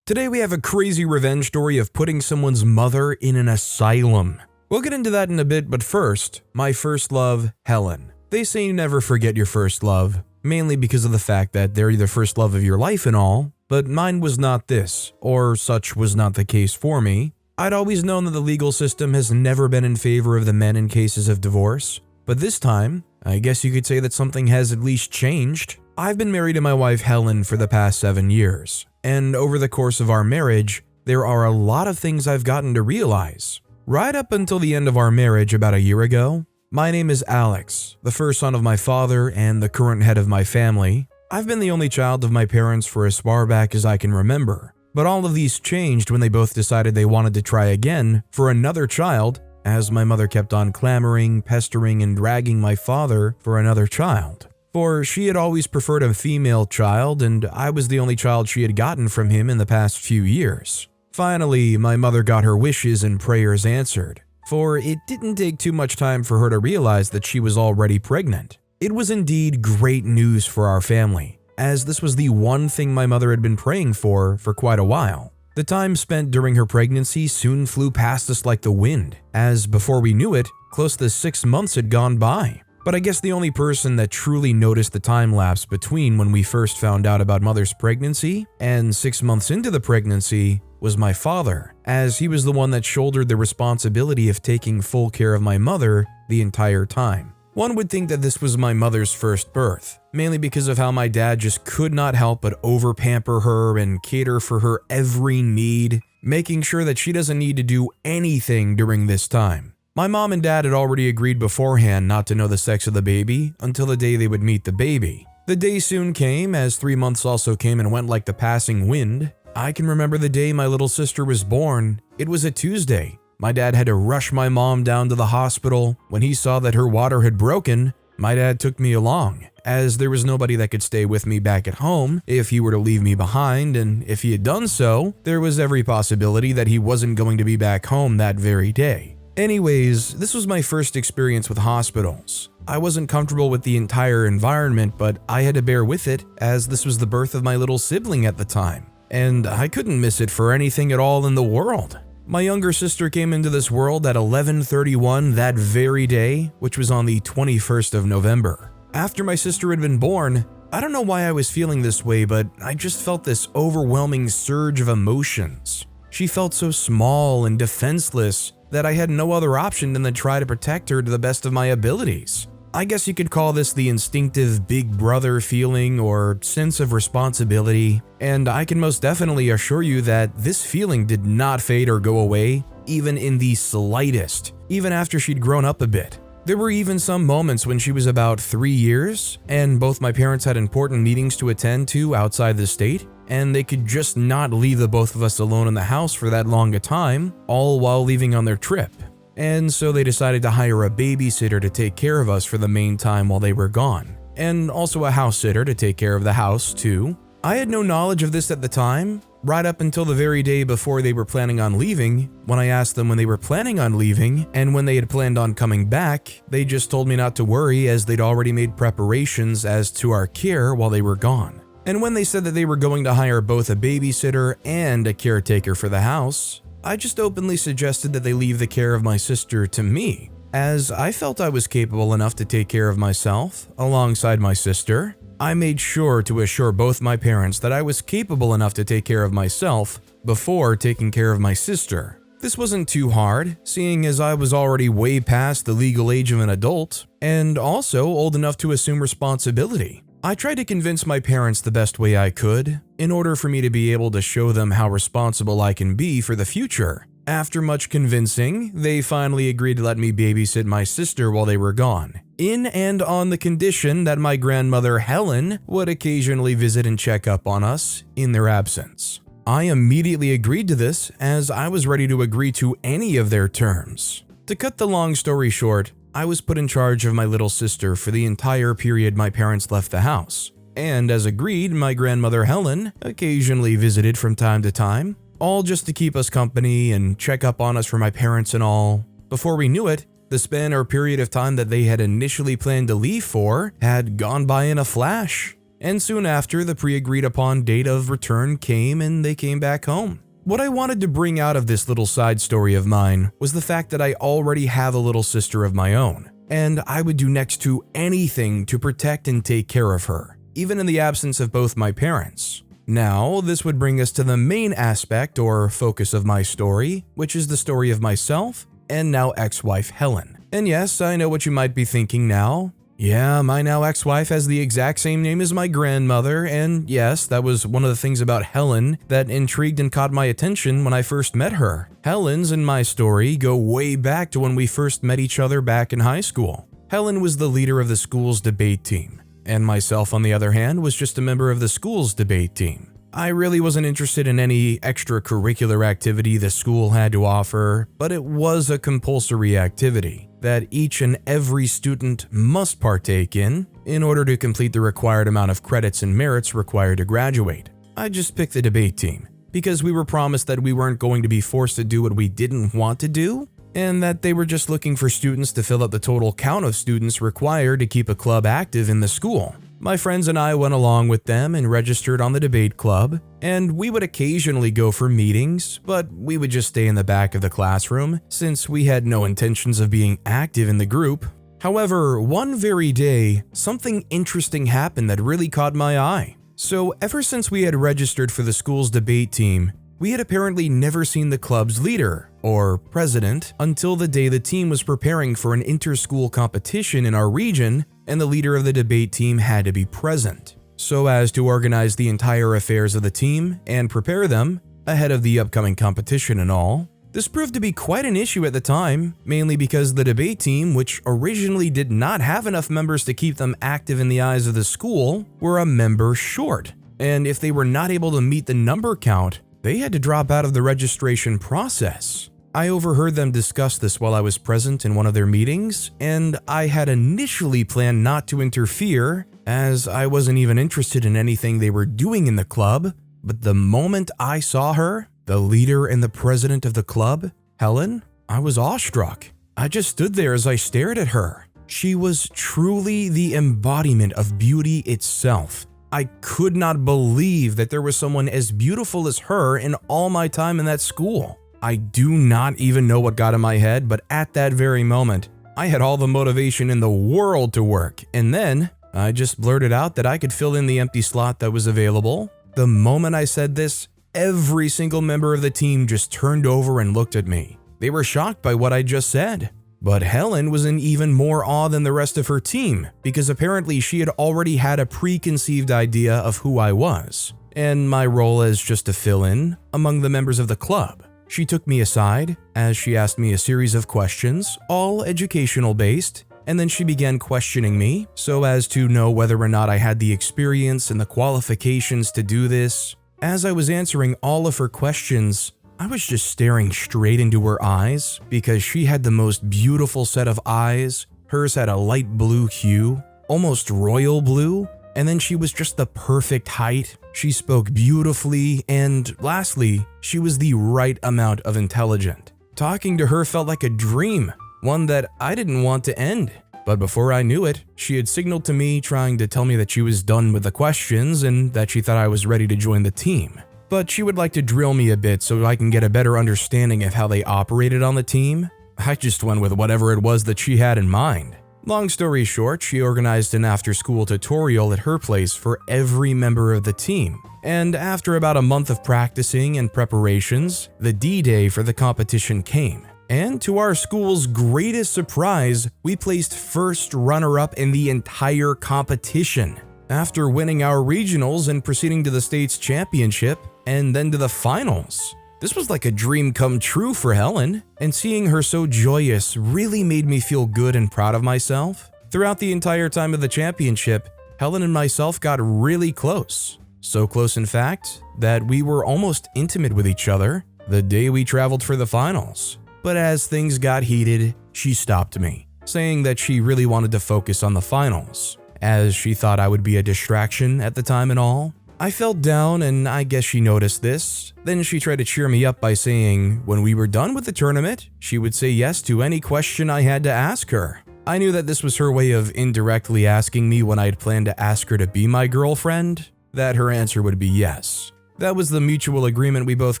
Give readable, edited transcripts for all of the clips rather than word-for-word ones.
Today we have a crazy revenge story of putting someone's mother in an asylum. We'll get into that in a bit, but first, my first love, Helen. They say you never forget your first love, mainly because of the fact that they're the first love of your life and all, but mine was not this, or such was not the case for me. I'd always known that the legal system has never been in favor of the men in cases of divorce, but this time, I guess you could say that something has at least changed. I've been married to my wife Helen for the past 7 years, and over the course of our marriage, there are a lot of things I've gotten to realize. Right up until the end of our marriage about a year ago, my name is Alex, the first son of my father and the current head of my family. I've been the only child of my parents for as far back as I can remember, but all of these changed when they both decided they wanted to try again for another child, as my mother kept on clamoring, pestering, and dragging my father for another child. For she had always preferred a female child, and I was the only child she had gotten from him in the past few years. Finally, my mother got her wishes and prayers answered, for it didn't take too much time for her to realize that she was already pregnant. It was indeed great news for our family, as this was the one thing my mother had been praying for quite a while. The time spent during her pregnancy soon flew past us like the wind, as before we knew it, close to 6 months had gone by. But I guess the only person that truly noticed the time lapse between when we first found out about mother's pregnancy and 6 months into the pregnancy was my father, as he was the one that shouldered the responsibility of taking full care of my mother the entire time. One would think that this was my mother's first birth, mainly because of how my dad just could not help but over-pamper her and cater for her every need, making sure that she doesn't need to do anything during this time. My mom and dad had already agreed beforehand not to know the sex of the baby until the day they would meet the baby. The day soon came, as 3 months also came and went like the passing wind. I can remember the day my little sister was born. It was a Tuesday. My dad had to rush my mom down to the hospital. When he saw that her water had broken, my dad took me along, as there was nobody that could stay with me back at home if he were to leave me behind, and if he had done so, there was every possibility that he wasn't going to be back home that very day. Anyways, this was my first experience with hospitals. I wasn't comfortable with the entire environment, but I had to bear with it, as this was the birth of my little sibling at the time, and I couldn't miss it for anything at all in the world. My younger sister came into this world at 11:31 that very day, which was on the 21st of November. After my sister had been born, I don't know why I was feeling this way, but I just felt this overwhelming surge of emotions. She felt so small and defenseless that I had no other option than to try to protect her to the best of my abilities. I guess you could call this the instinctive big brother feeling or sense of responsibility, and I can most definitely assure you that this feeling did not fade or go away, even in the slightest, even after she'd grown up a bit. There were even some moments when she was about 3 years, and both my parents had important meetings to attend to outside the state, and they could just not leave the both of us alone in the house for that long a time, all while leaving on their trip. And so they decided to hire a babysitter to take care of us for the main time while they were gone, and also a house sitter to take care of the house too. I had no knowledge of this at the time, right up until the very day before they were planning on leaving. When I asked them when they were planning on leaving and when they had planned on coming back, they just told me not to worry, as they'd already made preparations as to our care while they were gone. And when they said that they were going to hire both a babysitter and a caretaker for the house, I just openly suggested that they leave the care of my sister to me, as I felt I was capable enough to take care of myself alongside my sister. I made sure to assure both my parents that I was capable enough to take care of myself before taking care of my sister. This wasn't too hard, seeing as I was already way past the legal age of an adult, and also old enough to assume responsibility. I tried to convince my parents the best way I could, in order for me to be able to show them how responsible I can be for the future. After much convincing, they finally agreed to let me babysit my sister while they were gone, in and on the condition that my grandmother Helen would occasionally visit and check up on us in their absence. I immediately agreed to this, as I was ready to agree to any of their terms. To cut the long story short, I was put in charge of my little sister for the entire period my parents left the house, and as agreed, my grandmother Helen occasionally visited from time to time, all just to keep us company and check up on us for my parents and all. Before we knew it, the span or period of time that they had initially planned to leave for had gone by in a flash. And soon after, the pre-agreed upon date of return came and they came back home. What I wanted to bring out of this little side story of mine was the fact that I already have a little sister of my own, and I would do next to anything to protect and take care of her, even in the absence of both my parents. Now, this would bring us to the main aspect or focus of my story, which is the story of myself and now ex-wife Helen. And yes, I know what you might be thinking now. Yeah, my now ex-wife has the exact same name as my grandmother, and yes, that was one of the things about Helen that intrigued and caught my attention when I first met her. Helen's and my story go way back to when we first met each other back in high school. Helen was the leader of the school's debate team, and myself, on the other hand, was just a member of the school's debate team. I really wasn't interested in any extracurricular activity the school had to offer, but it was a compulsory activity that each and every student must partake in order to complete the required amount of credits and merits required to graduate. I just picked the debate team because we were promised that we weren't going to be forced to do what we didn't want to do, and that they were just looking for students to fill up the total count of students required to keep a club active in the school. My friends and I went along with them and registered on the debate club, and we would occasionally go for meetings, but we would just stay in the back of the classroom since we had no intentions of being active in the group. However, one very day, something interesting happened that really caught my eye. So ever since we had registered for the school's debate team, we had apparently never seen the club's leader, or president, until the day the team was preparing for an inter-school competition in our region, and the leader of the debate team had to be present, so as to organize the entire affairs of the team and prepare them ahead of the upcoming competition and all. This proved to be quite an issue at the time, mainly because the debate team, which originally did not have enough members to keep them active in the eyes of the school, were a member short, and if they were not able to meet the number count, they had to drop out of the registration process. I overheard them discuss this while I was present in one of their meetings, and I had initially planned not to interfere, as I wasn't even interested in anything they were doing in the club, but the moment I saw her, the leader and the president of the club, Helen, I was awestruck. I just stood there as I stared at her. She was truly the embodiment of beauty itself. I could not believe that there was someone as beautiful as her in all my time in that school. I do not even know what got in my head, but at that very moment, I had all the motivation in the world to work, and then I just blurted out that I could fill in the empty slot that was available. The moment I said this, every single member of the team just turned over and looked at me. They were shocked by what I just said. But Helen was in even more awe than the rest of her team, because apparently she had already had a preconceived idea of who I was, and my role as just to fill in among the members of the club. She took me aside as she asked me a series of questions, all educational based, and then she began questioning me so as to know whether or not I had the experience and the qualifications to do this. As I was answering all of her questions, I was just staring straight into her eyes because she had the most beautiful set of eyes. Hers had a light blue hue, almost royal blue, and then she was just the perfect height. She spoke beautifully, and lastly, she was the right amount of intelligent. Talking to her felt like a dream, one that I didn't want to end. But before I knew it, she had signaled to me trying to tell me that she was done with the questions and that she thought I was ready to join the team. But she would like to drill me a bit so I can get a better understanding of how they operated on the team. I just went with whatever it was that she had in mind. Long story short, she organized an after-school tutorial at her place for every member of the team. And after about a month of practicing and preparations, the D-Day for the competition came. And to our school's greatest surprise, we placed first runner-up in the entire competition. After winning our regionals and proceeding to the state's championship, and then to the finals. This was like a dream come true for Helen, and seeing her so joyous really made me feel good and proud of myself. Throughout the entire time of the championship, Helen and myself got really close. So close, in fact, that we were almost intimate with each other the day we traveled for the finals. But as things got heated, she stopped me, saying that she really wanted to focus on the finals, as she thought I would be a distraction at the time and all. I felt down, and I guess she noticed this. Then she tried to cheer me up by saying when we were done with the tournament, she would say yes to any question I had to ask her. I knew that this was her way of indirectly asking me when I'd planned to ask her to be my girlfriend, that her answer would be yes. That was the mutual agreement we both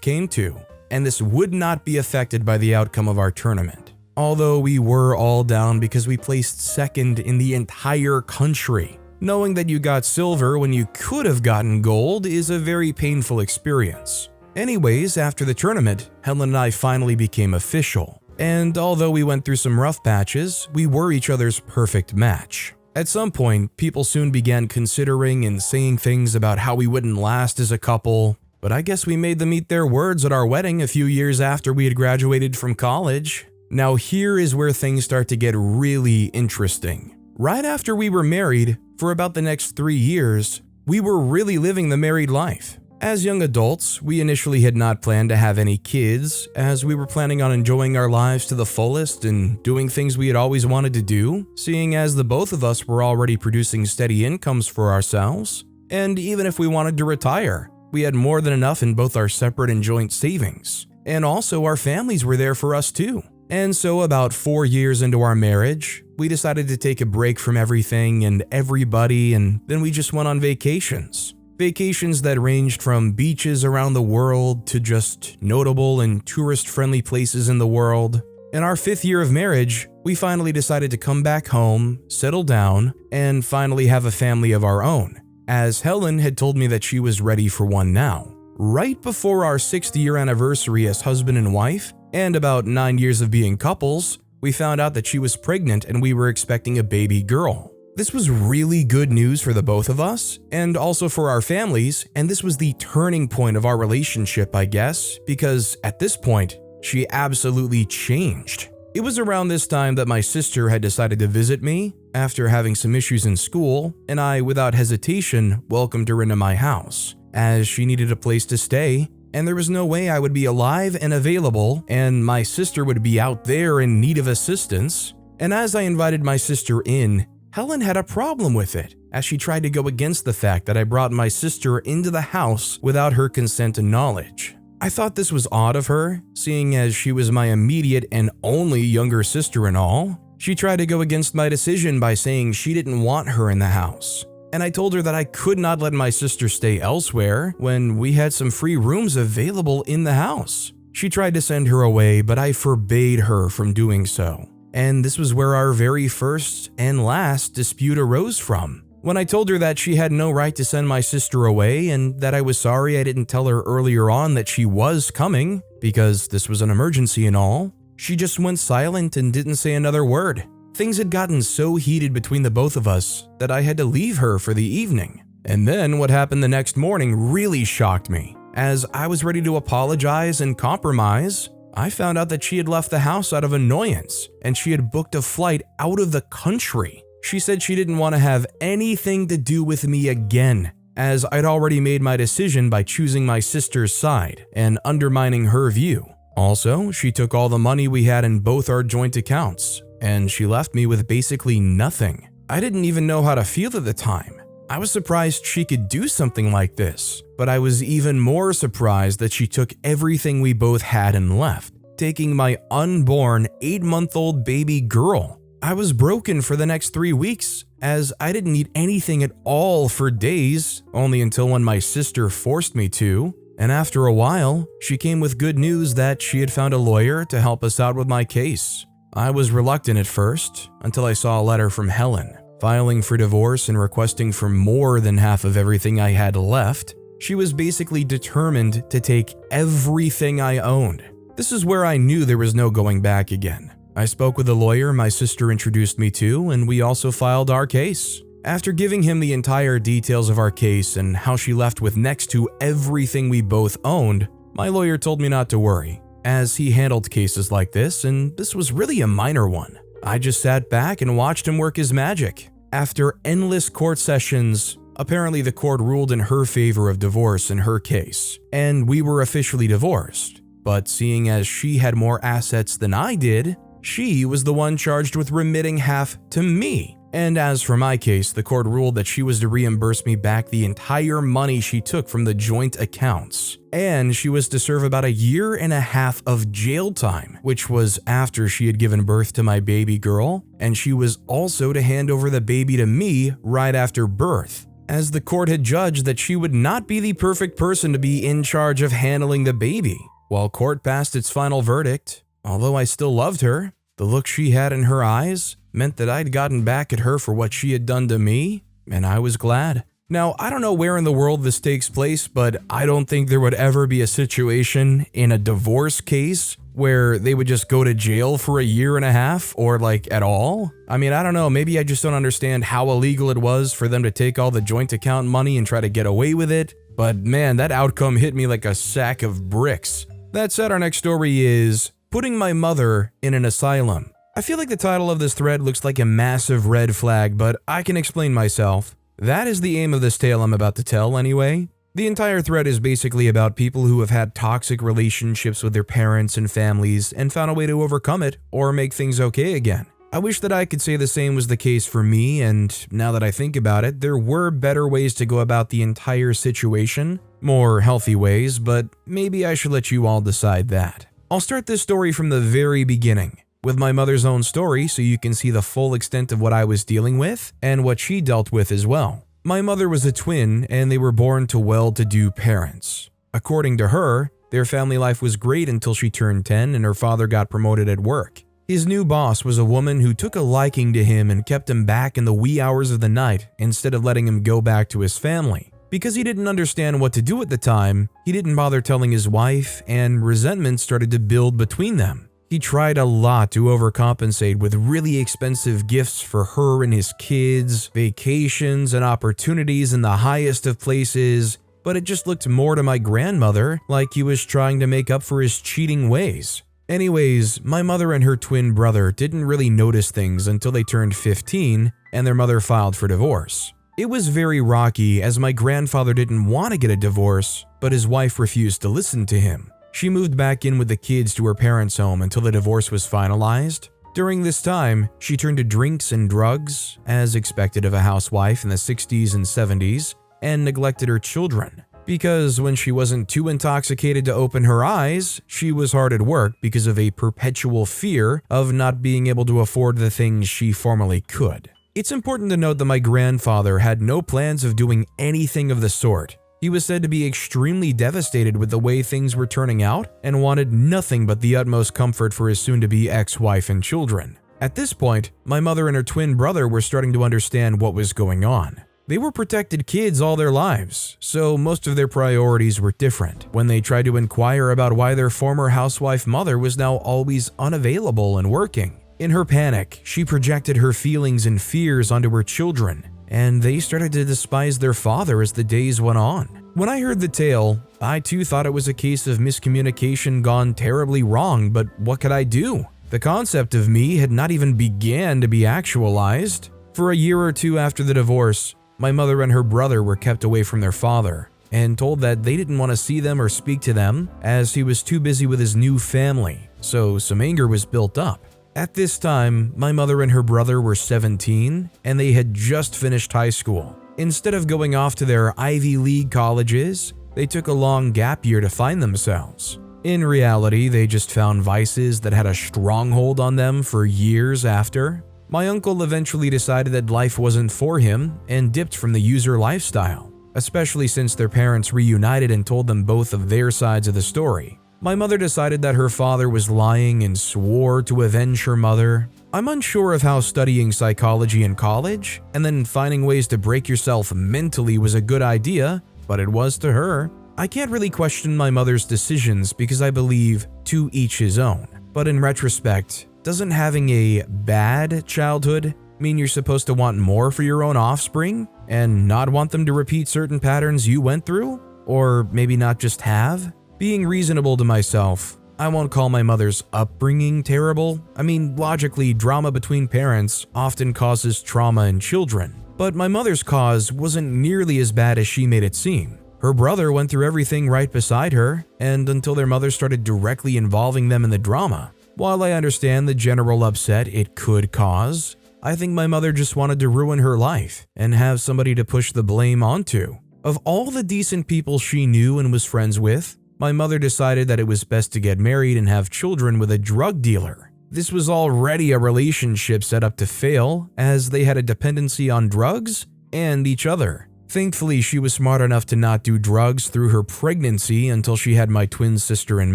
came to, and this would not be affected by the outcome of our tournament. Although we were all down because we placed second in the entire country. Knowing that you got silver when you could have gotten gold is a very painful experience. Anyways, after the tournament, Helen and I finally became official. And although we went through some rough patches, we were each other's perfect match. At some point, people soon began considering and saying things about how we wouldn't last as a couple, but I guess we made them eat their words at our wedding a few years after we had graduated from college. Now here is where things start to get really interesting. Right after we were married, for about the next 3 years, we were really living the married life. As young adults, we initially had not planned to have any kids, as we were planning on enjoying our lives to the fullest and doing things we had always wanted to do, seeing as the both of us were already producing steady incomes for ourselves. And even if we wanted to retire, we had more than enough in both our separate and joint savings. And also our families were there for us too. And so about 4 years into our marriage, we decided to take a break from everything and everybody, and then we just went on vacations. Vacations that ranged from beaches around the world to just notable and tourist-friendly places in the world. In our 5th year of marriage, we finally decided to come back home, settle down, and finally have a family of our own, as Helen had told me that she was ready for one now. Right before our 6th year anniversary as husband and wife, and about 9 years of being couples, we found out that she was pregnant and we were expecting a baby girl. This was really good news for the both of us, and also for our families, and this was the turning point of our relationship, I guess, because at this point, she absolutely changed. It was around this time that my sister had decided to visit me after having some issues in school, and I, without hesitation, welcomed her into my house, as she needed a place to stay, and there was no way I would be alive and available, and my sister would be out there in need of assistance. And as I invited my sister in, Helen had a problem with it, as she tried to go against the fact that I brought my sister into the house without her consent and knowledge. I thought this was odd of her, seeing as she was my immediate and only younger sister and all. She tried to go against my decision by saying she didn't want her in the house. And I told her that I could not let my sister stay elsewhere when we had some free rooms available in the house. She tried to send her away, but I forbade her from doing so. And this was where our very first and last dispute arose from. When I told her that she had no right to send my sister away and that I was sorry I didn't tell her earlier on that she was coming, because this was an emergency and all, she just went silent and didn't say another word. Things had gotten so heated between the both of us that I had to leave her for the evening. And then what happened the next morning really shocked me. As I was ready to apologize and compromise, I found out that she had left the house out of annoyance, and she had booked a flight out of the country. She said she didn't want to have anything to do with me again, as I'd already made my decision by choosing my sister's side and undermining her view. Also, she took all the money we had in both our joint accounts, and she left me with basically nothing. I didn't even know how to feel at the time. I was surprised she could do something like this, but I was even more surprised that she took everything we both had and left, taking my unborn 8-month-old baby girl. I was broken for the next 3 weeks, as I didn't eat anything at all for days, only until when my sister forced me to. And after a while, she came with good news that she had found a lawyer to help us out with my case. I was reluctant at first, until I saw a letter from Helen, filing for divorce and requesting for more than half of everything I had left. She was basically determined to take everything I owned. This is where I knew there was no going back again. I spoke with a lawyer my sister introduced me to, and we also filed our case. After giving him the entire details of our case and how she left with next to everything we both owned, my lawyer told me not to worry, as he handled cases like this, and this was really a minor one. I just sat back and watched him work his magic. After endless court sessions, apparently the court ruled in her favor of divorce in her case, and we were officially divorced. But seeing as she had more assets than I did, she was the one charged with remitting half to me, And as for my case, the court ruled that she was to reimburse me back the entire money she took from the joint accounts. And she was to serve about 1.5 years of jail time, which was after she had given birth to my baby girl, and she was also to hand over the baby to me right after birth, as the court had judged that she would not be the perfect person to be in charge of handling the baby. While court passed its final verdict, although I still loved her, the look she had in her eyes meant that I'd gotten back at her for what she had done to me, and I was glad. Now, I don't know where in the world this takes place, but I don't think there would ever be a situation in a divorce case where they would just go to jail for 1.5 years or like at all. I mean, I don't know, maybe I just don't understand how illegal it was for them to take all the joint account money and try to get away with it, but man, that outcome hit me like a sack of bricks. That said, our next story is Putting My Mother in an Asylum. I feel like the title of this thread looks like a massive red flag, but I can explain myself. That is the aim of this tale I'm about to tell anyway. The entire thread is basically about people who have had toxic relationships with their parents and families and found a way to overcome it or make things okay again. I wish that I could say the same was the case for me, and now that I think about it, there were better ways to go about the entire situation, more healthy ways, but maybe I should let you all decide that. I'll start this story from the very beginning, with my mother's own story so you can see the full extent of what I was dealing with and what she dealt with as well. My mother was a twin and they were born to well-to-do parents. According to her, their family life was great until she turned 10 and her father got promoted at work. His new boss was a woman who took a liking to him and kept him back in the wee hours of the night instead of letting him go back to his family. Because he didn't understand what to do at the time, he didn't bother telling his wife, and resentment started to build between them. He tried a lot to overcompensate with really expensive gifts for her and his kids, vacations and opportunities in the highest of places, but it just looked more to my grandmother like he was trying to make up for his cheating ways. Anyways, my mother and her twin brother didn't really notice things until they turned 15 and their mother filed for divorce. It was very rocky as my grandfather didn't want to get a divorce, but his wife refused to listen to him. She moved back in with the kids to her parents' home until the divorce was finalized. During this time, she turned to drinks and drugs, as expected of a housewife in the 60s and 70s, and neglected her children. Because when she wasn't too intoxicated to open her eyes, she was hard at work because of a perpetual fear of not being able to afford the things she formerly could. It's important to note that my grandfather had no plans of doing anything of the sort. He was said to be extremely devastated with the way things were turning out and wanted nothing but the utmost comfort for his soon-to-be ex-wife and children. At this point, my mother and her twin brother were starting to understand what was going on. They were protected kids all their lives, so most of their priorities were different when they tried to inquire about why their former housewife mother was now always unavailable and working. In her panic, she projected her feelings and fears onto her children, and they started to despise their father as the days went on. When I heard the tale, I too thought it was a case of miscommunication gone terribly wrong, but what could I do? The concept of me had not even began to be actualized. For 1 year or 2 after the divorce, my mother and her brother were kept away from their father and told that they didn't want to see them or speak to them as he was too busy with his new family, so some anger was built up. At this time, my mother and her brother were 17 and they had just finished high school. Instead of going off to their Ivy League colleges, they took a long gap year to find themselves. In reality, they just found vices that had a stronghold on them for years after. My uncle eventually decided that life wasn't for him and dipped from the user lifestyle, especially since their parents reunited and told them both of their sides of the story. My mother decided that her father was lying and swore to avenge her mother. I'm unsure of how studying psychology in college and then finding ways to break yourself mentally was a good idea, but it was to her. I can't really question my mother's decisions because I believe to each his own. But in retrospect, doesn't having a bad childhood mean you're supposed to want more for your own offspring and not want them to repeat certain patterns you went through? Or maybe not just have? Being reasonable to myself, I won't call my mother's upbringing terrible. I mean, logically, drama between parents often causes trauma in children. But my mother's cause wasn't nearly as bad as she made it seem. Her brother went through everything right beside her, and until their mother started directly involving them in the drama. While I understand the general upset it could cause, I think my mother just wanted to ruin her life and have somebody to push the blame onto. Of all the decent people she knew and was friends with, my mother decided that it was best to get married and have children with a drug dealer. This was already a relationship set up to fail, as they had a dependency on drugs and each other. Thankfully, she was smart enough to not do drugs through her pregnancy until she had my twin sister and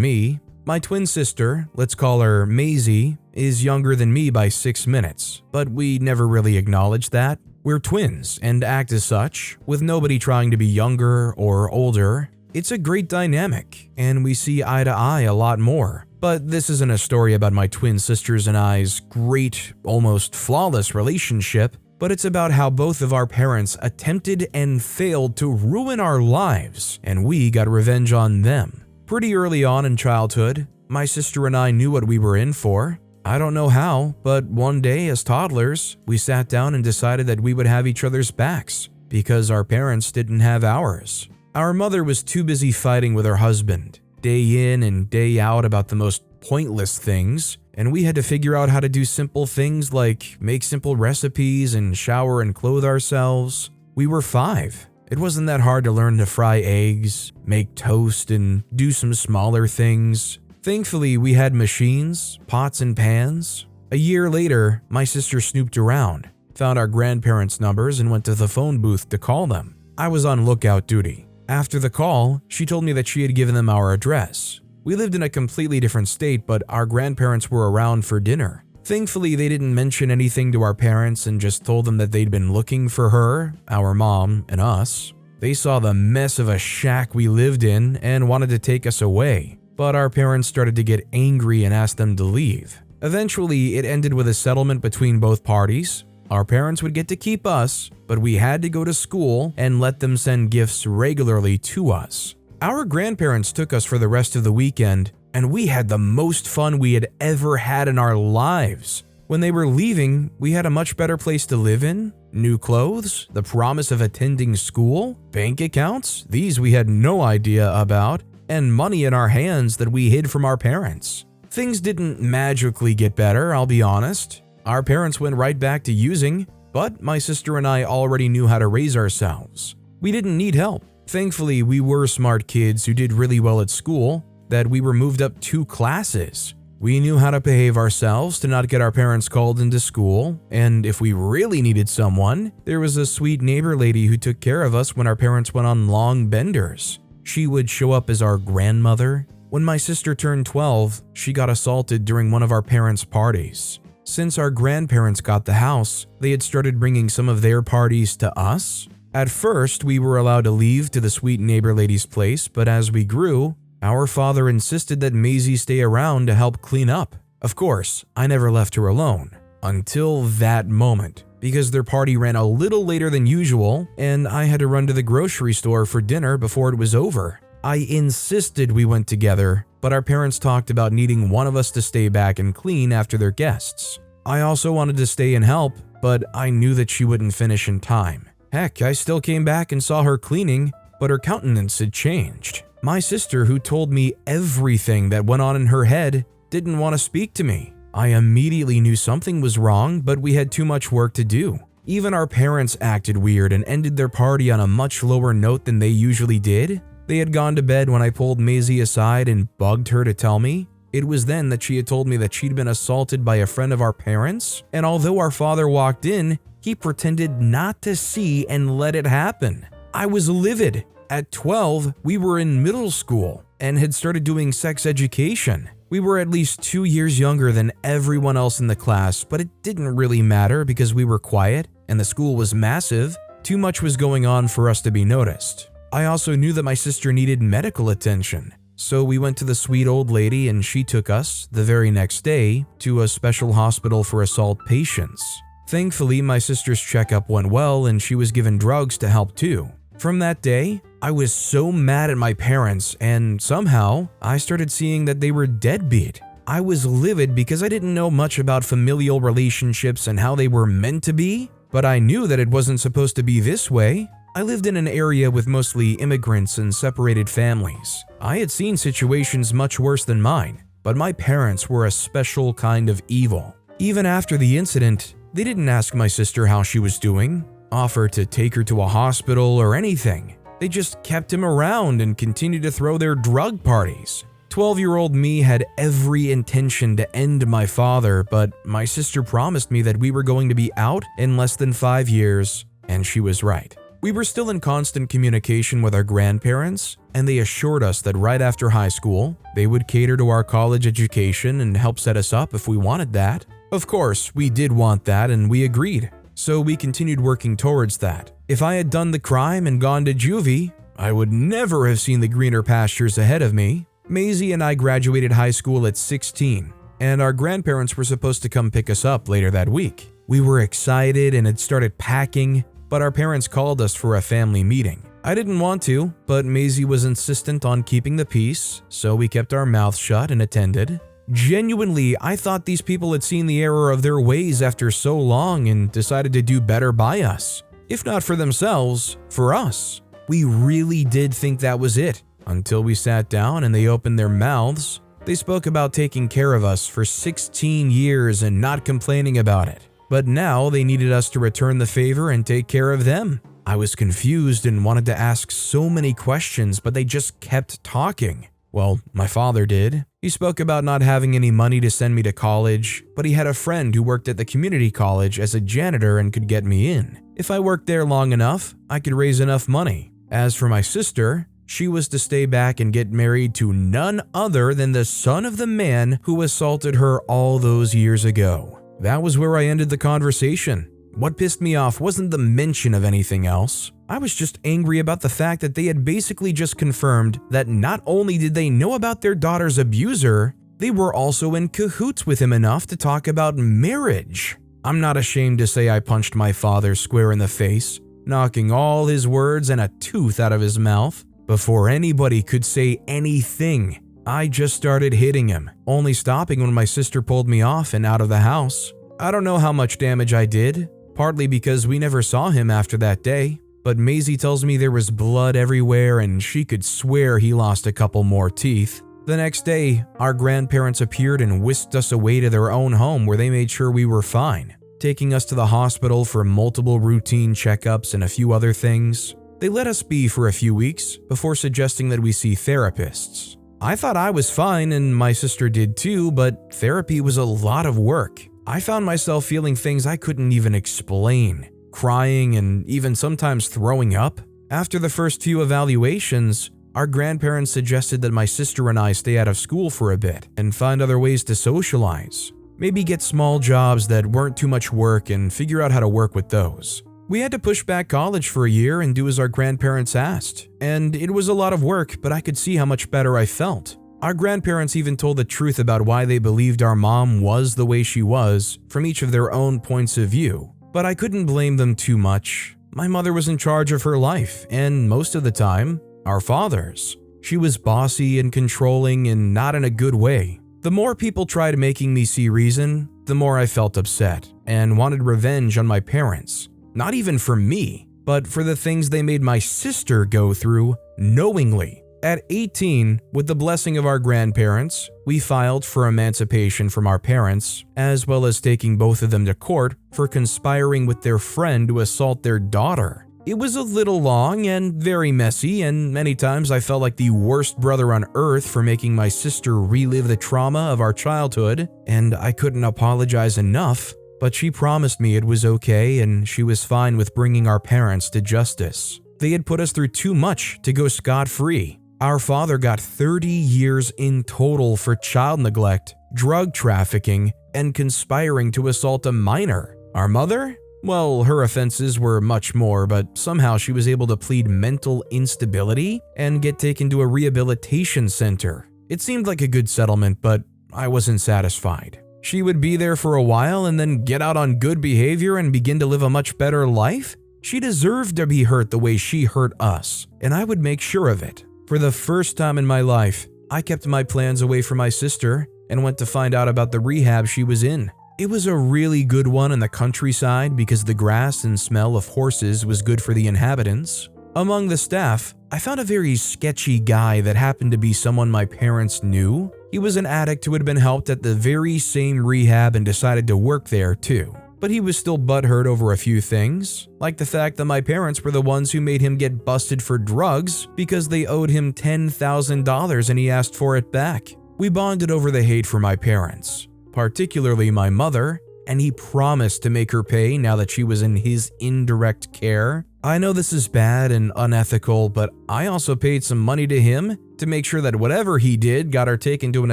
me. My twin sister, let's call her Maisie, is younger than me by 6 minutes, but we never really acknowledged that. We're twins and act as such, with nobody trying to be younger or older. It's a great dynamic, and we see eye to eye a lot more. But this isn't a story about my twin sisters and I's great, almost flawless relationship, but it's about how both of our parents attempted and failed to ruin our lives, and we got revenge on them. Pretty early on in childhood, my sister and I knew what we were in for. I don't know how, but one day as toddlers, we sat down and decided that we would have each other's backs, because our parents didn't have ours. Our mother was too busy fighting with her husband, day in and day out about the most pointless things, and we had to figure out how to do simple things like make simple recipes and shower and clothe ourselves. We were 5. It wasn't that hard to learn to fry eggs, make toast, and do some smaller things. Thankfully, we had machines, pots and pans. A year later, my sister snooped around, found our grandparents' numbers, and went to the phone booth to call them. I was on lookout duty. After the call, she told me that she had given them our address. We lived in a completely different state, but our grandparents were around for dinner. Thankfully, they didn't mention anything to our parents and just told them that they'd been looking for her, our mom, and us. They saw the mess of a shack we lived in and wanted to take us away, but our parents started to get angry and asked them to leave. Eventually, it ended with a settlement between both parties. Our parents would get to keep us, but we had to go to school and let them send gifts regularly to us. Our grandparents took us for the rest of the weekend, and we had the most fun we had ever had in our lives. When they were leaving, we had a much better place to live in, new clothes, the promise of attending school, bank accounts, these we had no idea about, and money in our hands that we hid from our parents. Things didn't magically get better, I'll be honest. Our parents went right back to using, but my sister and I already knew how to raise ourselves. We didn't need help. Thankfully, we were smart kids who did really well at school, that we were moved up 2 classes. We knew how to behave ourselves to not get our parents called into school, and if we really needed someone, there was a sweet neighbor lady who took care of us when our parents went on long benders. She would show up as our grandmother. When my sister turned 12, she got assaulted during one of our parents' parties. Since our grandparents got the house, they had started bringing some of their parties to us. At first, we were allowed to leave to the sweet neighbor lady's place, but as we grew, our father insisted that Maisie stay around to help clean up. Of course, I never left her alone, until that moment, because their party ran a little later than usual, and I had to run to the grocery store for dinner before it was over. I insisted we went together, but our parents talked about needing one of us to stay back and clean after their guests. I also wanted to stay and help, but I knew that she wouldn't finish in time. Heck, I still came back and saw her cleaning, but her countenance had changed. My sister, who told me everything that went on in her head, didn't want to speak to me. I immediately knew something was wrong, but we had too much work to do. Even our parents acted weird and ended their party on a much lower note than they usually did. They had gone to bed when I pulled Maisie aside and bugged her to tell me. It was then that she had told me that she'd been assaulted by a friend of our parents, and although our father walked in, he pretended not to see and let it happen. I was livid. At 12, we were in middle school and had started doing sex education. We were at least 2 years younger than everyone else in the class, but it didn't really matter because we were quiet and the school was massive. Too much was going on for us to be noticed. I also knew that my sister needed medical attention, so we went to the sweet old lady and she took us, the very next day, to a special hospital for assault patients. Thankfully, my sister's checkup went well and she was given drugs to help too. From that day, I was so mad at my parents, and somehow I started seeing that they were deadbeat. I was livid because I didn't know much about familial relationships and how they were meant to be, but I knew that it wasn't supposed to be this way. I lived in an area with mostly immigrants and separated families. I had seen situations much worse than mine, but my parents were a special kind of evil. Even after the incident, They didn't ask my sister how she was doing, offer to take her to a hospital or anything. They just kept him around and continued to throw their drug parties. 12-year-old me had every intention to end my father, but my sister promised me that we were going to be out in less than 5 years, and she was right. We were still in constant communication with our grandparents, and they assured us that right after high school, they would cater to our college education and help set us up if we wanted that. Of course, we did want that and we agreed, so we continued working towards that. If I had done the crime and gone to juvie, I would never have seen the greener pastures ahead of me. Maisie and I graduated high school at 16, and our grandparents were supposed to come pick us up later that week. We were excited and had started packing, but our parents called us for a family meeting. I didn't want to, but Maisie was insistent on keeping the peace, so we kept our mouths shut and attended. Genuinely, I thought these people had seen the error of their ways after so long and decided to do better by us. If not for themselves, for us. We really did think that was it, until we sat down and they opened their mouths. They spoke about taking care of us for 16 years and not complaining about it. But now they needed us to return the favor and take care of them. I was confused and wanted to ask so many questions, but they just kept talking. Well, my father did. He spoke about not having any money to send me to college, but he had a friend who worked at the community college as a janitor and could get me in. If I worked there long enough, I could raise enough money. As for my sister, she was to stay back and get married to none other than the son of the man who assaulted her all those years ago. That was where I ended the conversation. What pissed me off wasn't the mention of anything else. I was just angry about the fact that they had basically just confirmed that not only did they know about their daughter's abuser, they were also in cahoots with him enough to talk about marriage. I'm not ashamed to say I punched my father square in the face, knocking all his words and a tooth out of his mouth. Before anybody could say anything, I just started hitting him, only stopping when my sister pulled me off and out of the house. I don't know how much damage I did, partly because we never saw him after that day, but Maisie tells me there was blood everywhere and she could swear he lost a couple more teeth. The next day, our grandparents appeared and whisked us away to their own home where they made sure we were fine, taking us to the hospital for multiple routine checkups and a few other things. They let us be for a few weeks before suggesting that we see therapists. I thought I was fine and my sister did too, but therapy was a lot of work. I found myself feeling things I couldn't even explain, crying and even sometimes throwing up. After the first few evaluations, our grandparents suggested that my sister and I stay out of school for a bit and find other ways to socialize. Maybe get small jobs that weren't too much work and figure out how to work with those. We had to push back college for a year and do as our grandparents asked, and it was a lot of work, but I could see how much better I felt. Our grandparents even told the truth about why they believed our mom was the way she was from each of their own points of view, but I couldn't blame them too much. My mother was in charge of her life, and most of the time, our father's. She was bossy and controlling and not in a good way. The more people tried making me see reason, the more I felt upset and wanted revenge on my parents. Not even for me, but for the things they made my sister go through knowingly. At 18, with the blessing of our grandparents, we filed for emancipation from our parents, as well as taking both of them to court for conspiring with their friend to assault their daughter. It was a little long and very messy, and many times I felt like the worst brother on earth for making my sister relive the trauma of our childhood, and I couldn't apologize enough, but she promised me it was okay and she was fine with bringing our parents to justice. They had put us through too much to go scot-free. Our father got 30 years in total for child neglect, drug trafficking, and conspiring to assault a minor. Our mother? Well, her offenses were much more, but somehow she was able to plead mental instability and get taken to a rehabilitation center. It seemed like a good settlement, but I wasn't satisfied. She would be there for a while and then get out on good behavior and begin to live a much better life? She deserved to be hurt the way she hurt us, and I would make sure of it. For the first time in my life, I kept my plans away from my sister and went to find out about the rehab she was in. It was a really good one in the countryside because the grass and smell of horses was good for the inhabitants. Among the staff, I found a very sketchy guy that happened to be someone my parents knew. He was an addict who had been helped at the very same rehab and decided to work there too. but he was still butthurt over a few things, like the fact that my parents were the ones who made him get busted for drugs because they owed him $10,000 and he asked for it back. We bonded over the hate for my parents, particularly my mother, and he promised to make her pay now that she was in his indirect care. I know this is bad and unethical, but I also paid some money to him to make sure that whatever he did got her taken to an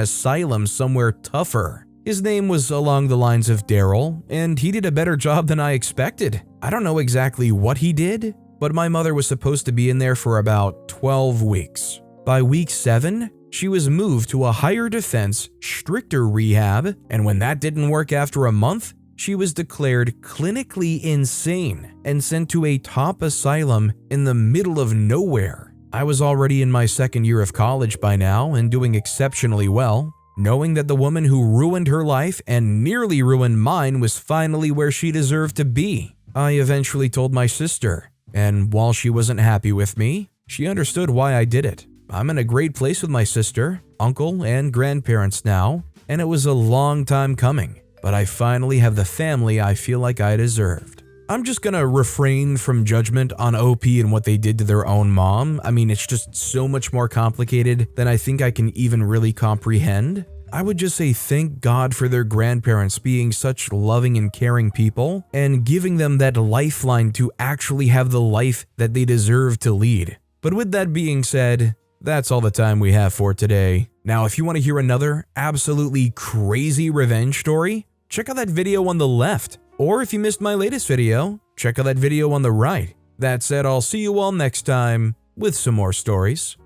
asylum somewhere tougher. His name was along the lines of Daryl, and he did a better job than I expected. I don't know exactly what he did, but my mother was supposed to be in there for about 12 weeks. By week 7, she was moved to a higher defense, stricter rehab, and when that didn't work after a month, she was declared clinically insane and sent to a top asylum in the middle of nowhere. I was already in my second year of college by now and doing exceptionally well, knowing that the woman who ruined her life and nearly ruined mine was finally where she deserved to be. I eventually told my sister, and while she wasn't happy with me, she understood why I did it. I'm in a great place with my sister, uncle, and grandparents now, and it was a long time coming, but I finally have the family I feel like I deserved. I'm just gonna refrain from judgment on OP and what they did to their own mom. I mean, it's just so much more complicated than I think I can even really comprehend. I would just say thank God for their grandparents being such loving and caring people and giving them that lifeline to actually have the life that they deserve to lead. But with that being said, that's all the time we have for today. Now, if you want to hear another absolutely crazy revenge story, check out that video on the left. Or if you missed my latest video, check out that video on the right. That said, I'll see you all next time with some more stories.